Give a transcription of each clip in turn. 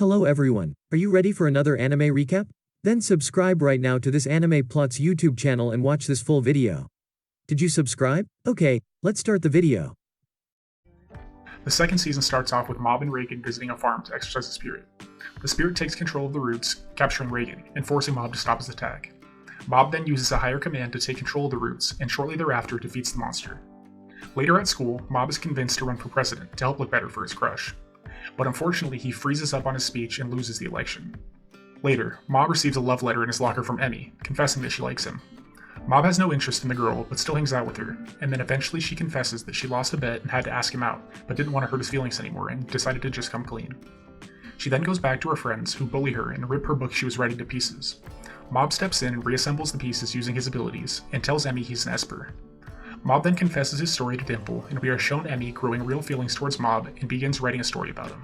Hello everyone, are you ready for another anime recap? Then subscribe right now to this Anime Plots YouTube channel and watch this full video. Did you subscribe? Okay, let's start the video. The second season starts off with Mob and Reagan visiting a farm to exercise the spirit. The spirit takes control of the roots, capturing Reagan, and forcing Mob to stop his attack. Mob then uses a higher command to take control of the roots, and shortly thereafter defeats the monster. Later at school, Mob is convinced to run for president to help look better for his crush. But unfortunately, he freezes up on his speech and loses the election. Later, Mob receives a love letter in his locker from Emmy, confessing that she likes him. Mob has no interest in the girl, but still hangs out with her, and then eventually she confesses that she lost a bet and had to ask him out, but didn't want to hurt his feelings anymore and decided to just come clean. She then goes back to her friends, who bully her and rip her book she was writing to pieces. Mob steps in and reassembles the pieces using his abilities, and tells Emmy he's an Esper. Mob then confesses his story to Dimple, and we are shown Emmy growing real feelings towards Mob and begins writing a story about him.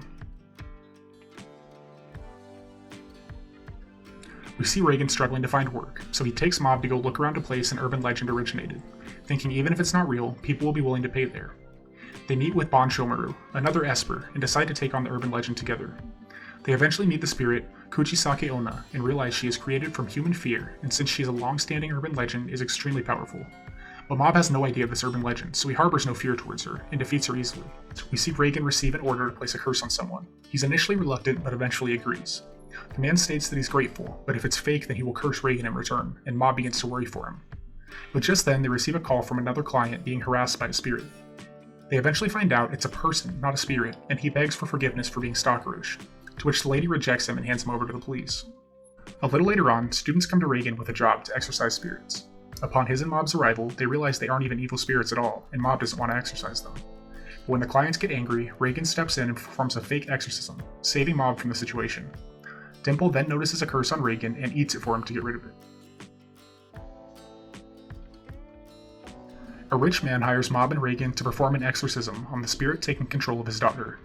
We see Reagan struggling to find work, so he takes Mob to go look around a place an urban legend originated, thinking even if it's not real, people will be willing to pay there. They meet with Bon Shomaru, another Esper, and decide to take on the urban legend together. They eventually meet the spirit, Kuchisake Onna, and realize she is created from human fear, and since she is a long-standing urban legend, is extremely powerful. But Mob has no idea of this urban legend, so he harbors no fear towards her, and defeats her easily. We see Reagan receive an order to place a curse on someone. He's initially reluctant, but eventually agrees. The man states that he's grateful, but if it's fake then he will curse Reagan in return, and Mob begins to worry for him. But just then they receive a call from another client being harassed by a spirit. They eventually find out it's a person, not a spirit, and he begs for forgiveness for being stalkerish, to which the lady rejects him and hands him over to the police. A little later on, students come to Reagan with a job to exorcise spirits. Upon his and Mob's arrival, they realize they aren't even evil spirits at all, and Mob doesn't want to exorcise them. But when the clients get angry, Reagan steps in and performs a fake exorcism, saving Mob from the situation. Dimple then notices a curse on Reagan and eats it for him to get rid of it. A rich man hires Mob and Reagan to perform an exorcism on the spirit taking control of his daughter.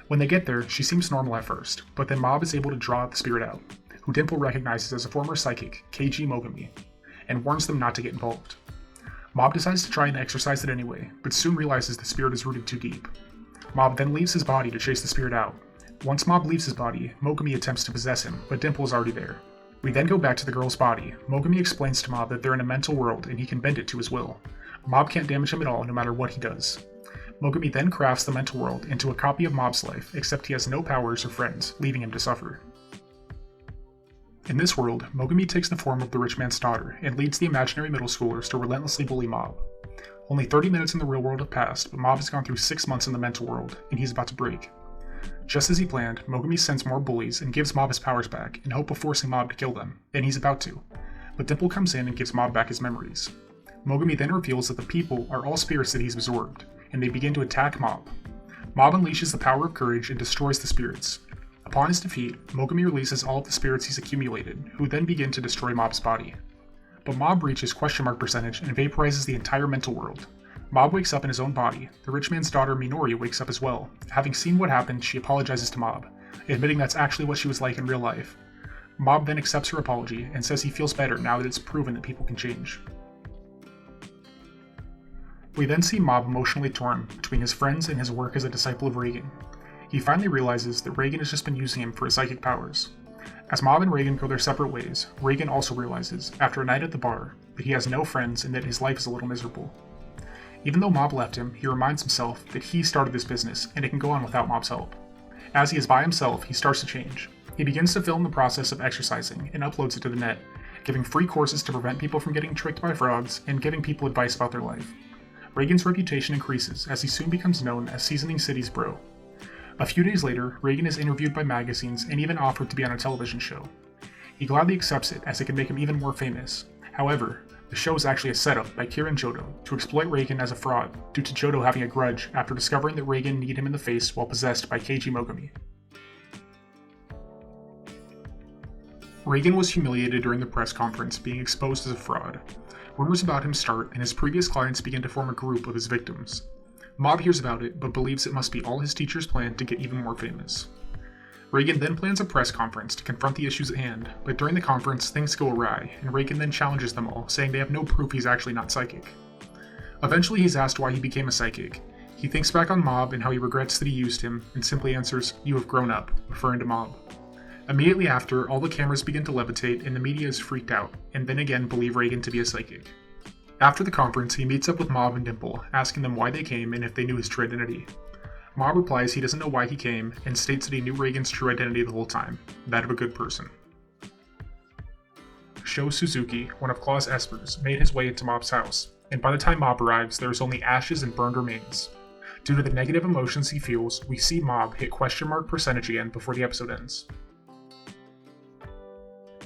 When they get there, she seems normal at first, but then Mob is able to draw the spirit out, who Dimple recognizes as a former psychic, Keiji Mogami, and warns them not to get involved. Mob decides to try and exorcise it anyway, but soon realizes the spirit is rooted too deep. Mob then leaves his body to chase the spirit out. Once Mob leaves his body, Mogami attempts to possess him, but Dimple is already there. We then go back to the girl's body. Mogami explains to Mob that they're in a mental world and he can bend it to his will. Mob can't damage him at all no matter what he does. Mogami then crafts the mental world into a copy of Mob's life, except he has no powers or friends, leaving him to suffer. In this world, Mogami takes the form of the rich man's daughter and leads the imaginary middle schoolers to relentlessly bully Mob. Only 30 minutes in the real world have passed, but Mob has gone through 6 months in the mental world, and he's about to break. Just as he planned, Mogami sends more bullies and gives Mob his powers back in hope of forcing Mob to kill them, and he's about to. But Dimple comes in and gives Mob back his memories. Mogami then reveals that the people are all spirits that he's absorbed, and they begin to attack Mob. Mob unleashes the power of courage and destroys the spirits. Upon his defeat, Mogami releases all of the spirits he's accumulated, who then begin to destroy Mob's body. But Mob reaches question mark percentage and vaporizes the entire mental world. Mob wakes up in his own body. The rich man's daughter Minori wakes up as well. Having seen what happened, she apologizes to Mob, admitting that's actually what she was like in real life. Mob then accepts her apology and says he feels better now that it's proven that people can change. We then see Mob emotionally torn between his friends and his work as a disciple of Reagan. He finally realizes that Reagan has just been using him for his psychic powers. As Mob and Reagan go their separate ways, Reagan also realizes, after a night at the bar, that he has no friends and that his life is a little miserable. Even though Mob left him, he reminds himself that he started this business and it can go on without Mob's help. As he is by himself, he starts to change. He begins to film the process of exercising and uploads it to the net, giving free courses to prevent people from getting tricked by frauds and giving people advice about their life. Reagan's reputation increases as he soon becomes known as Seasoning City's bro. A few days later, Reagan is interviewed by magazines and even offered to be on a television show. He gladly accepts it as it can make him even more famous. However, the show is actually a setup by Kieran Jodo to exploit Reagan as a fraud, due to Jodo having a grudge after discovering that Reagan kneed him in the face while possessed by Keiji Mogami. Reagan was humiliated during the press conference, being exposed as a fraud. Rumors about him start, and his previous clients begin to form a group of his victims. Mob hears about it, but believes it must be all his teacher's plan to get even more famous. Reagan then plans a press conference to confront the issues at hand, but during the conference, things go awry, and Reagan then challenges them all, saying they have no proof he's actually not psychic. Eventually, he's asked why he became a psychic. He thinks back on Mob and how he regrets that he used him, and simply answers, "You have grown up," referring to Mob. Immediately after, all the cameras begin to levitate and the media is freaked out, and then again believe Reagan to be a psychic. After the conference, he meets up with Mob and Dimple, asking them why they came and if they knew his true identity. Mob replies he doesn't know why he came, and states that he knew Reagan's true identity the whole time, that of a good person. Sho Suzuki, one of Claw's espers, made his way into Mob's house, and by the time Mob arrives, there is only ashes and burned remains. Due to the negative emotions he feels, we see Mob hit %% again before the episode ends.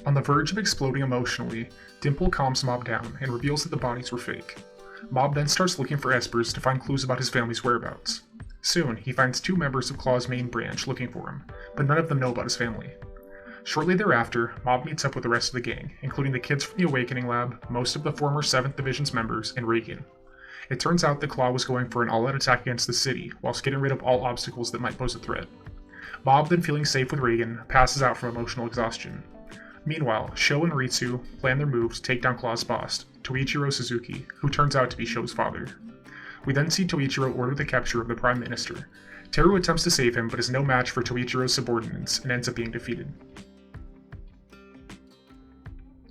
On the verge of exploding emotionally, Dimple calms Mob down and reveals that the bodies were fake. Mob then starts looking for espers to find clues about his family's whereabouts. Soon, he finds 2 members of Claw's main branch looking for him, but none of them know about his family. Shortly thereafter, Mob meets up with the rest of the gang, including the kids from the Awakening Lab, most of the former 7th Division's members, and Reagan. It turns out that Claw was going for an all-out attack against the city, whilst getting rid of all obstacles that might pose a threat. Mob, then feeling safe with Reagan, passes out from emotional exhaustion. Meanwhile, Sho and Ritsu plan their move to take down Claw's boss, Toichiro Suzuki, who turns out to be Sho's father. We then see Toichiro order the capture of the Prime Minister. Teru attempts to save him, but is no match for Toichiro's subordinates and ends up being defeated.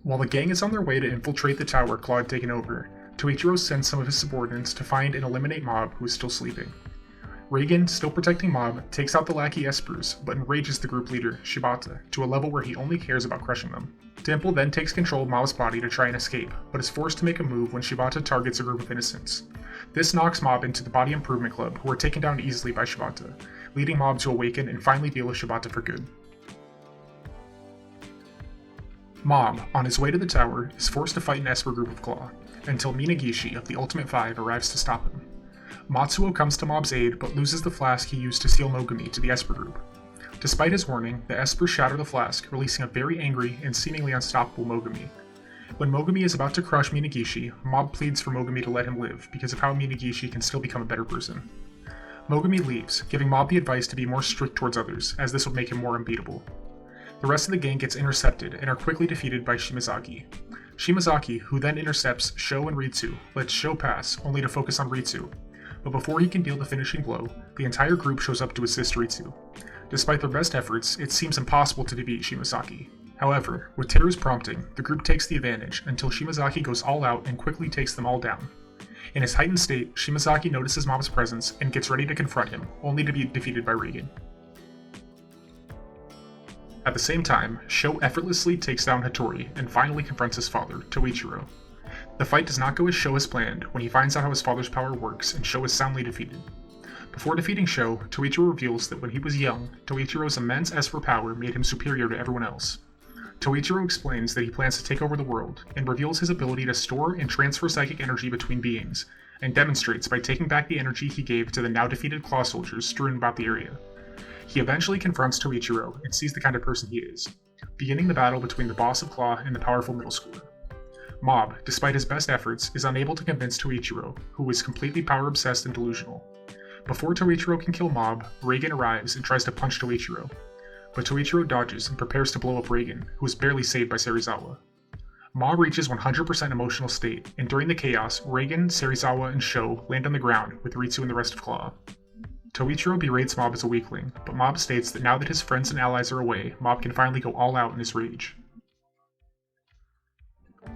While the gang is on their way to infiltrate the tower Claw had taken over, Toichiro sends some of his subordinates to find and eliminate Mob, who is still sleeping. Reagan, still protecting Mob, takes out the lackey espers, but enrages the group leader, Shibata, to a level where he only cares about crushing them. Dimple then takes control of Mob's body to try and escape, but is forced to make a move when Shibata targets a group of innocents. This knocks Mob into the Body Improvement Club, who are taken down easily by Shibata, leading Mob to awaken and finally deal with Shibata for good. Mob, on his way to the tower, is forced to fight an esper group of Claw, until Minagishi of the Ultimate Five arrives to stop him. Matsuo comes to Mob's aid, but loses the flask he used to steal Mogami to the esper group. Despite his warning, the espers shatter the flask, releasing a very angry and seemingly unstoppable Mogami. When Mogami is about to crush Minagishi, Mob pleads for Mogami to let him live because of how Minagishi can still become a better person. Mogami leaves, giving Mob the advice to be more strict towards others, as this would make him more unbeatable. The rest of the gang gets intercepted and are quickly defeated by Shimazaki. Shimazaki, who then intercepts Sho and Ritsu, lets Sho pass, only to focus on Ritsu. But before he can deal the finishing blow, the entire group shows up to assist Ritsu. Despite their best efforts, it seems impossible to defeat Shimazaki. However, with Teru's prompting, the group takes the advantage until Shimazaki goes all out and quickly takes them all down. In his heightened state, Shimazaki notices Mob's presence and gets ready to confront him, only to be defeated by Reagan. At the same time, Sho effortlessly takes down Hattori and finally confronts his father, Toichiro. The fight does not go as Sho has planned when he finds out how his father's power works and Sho is soundly defeated. Before defeating Sho, Toichiro reveals that when he was young, Toichiro's immense esper power made him superior to everyone else. Toichiro explains that he plans to take over the world, and reveals his ability to store and transfer psychic energy between beings, and demonstrates by taking back the energy he gave to the now defeated Claw soldiers strewn about the area. He eventually confronts Toichiro and sees the kind of person he is, beginning the battle between the boss of Claw and the powerful middle schooler. Mob, despite his best efforts, is unable to convince Toichiro, who is completely power-obsessed and delusional. Before Toichiro can kill Mob, Reagan arrives and tries to punch Toichiro, but Toichiro dodges and prepares to blow up Reagan, who is barely saved by Serizawa. Mob reaches 100% emotional state, and during the chaos, Reagan, Serizawa, and Sho land on the ground with Ritsu and the rest of Claw. Toichiro berates Mob as a weakling, but Mob states that now that his friends and allies are away, Mob can finally go all out in his rage.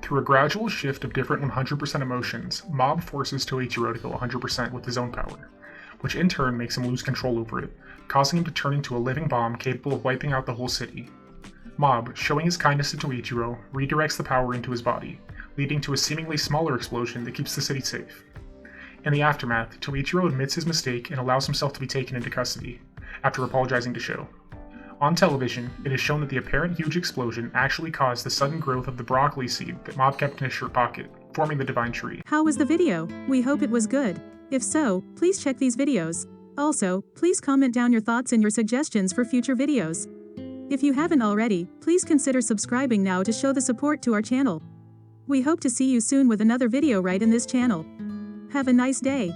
Through a gradual shift of different 100% emotions, Mob forces Toichiro to go 100% with his own power, which in turn makes him lose control over it, causing him to turn into a living bomb capable of wiping out the whole city. Mob, showing his kindness to Toichiro, redirects the power into his body, leading to a seemingly smaller explosion that keeps the city safe. In the aftermath, Toichiro admits his mistake and allows himself to be taken into custody, after apologizing to Sho. On television, it is shown that the apparent huge explosion actually caused the sudden growth of the broccoli seed that Mob kept in his shirt pocket, forming the divine tree. How was the video? We hope it was good. If so, please check these videos. Also, please comment down your thoughts and your suggestions for future videos. If you haven't already, please consider subscribing now to show the support to our channel. We hope to see you soon with another video right in this channel. Have a nice day.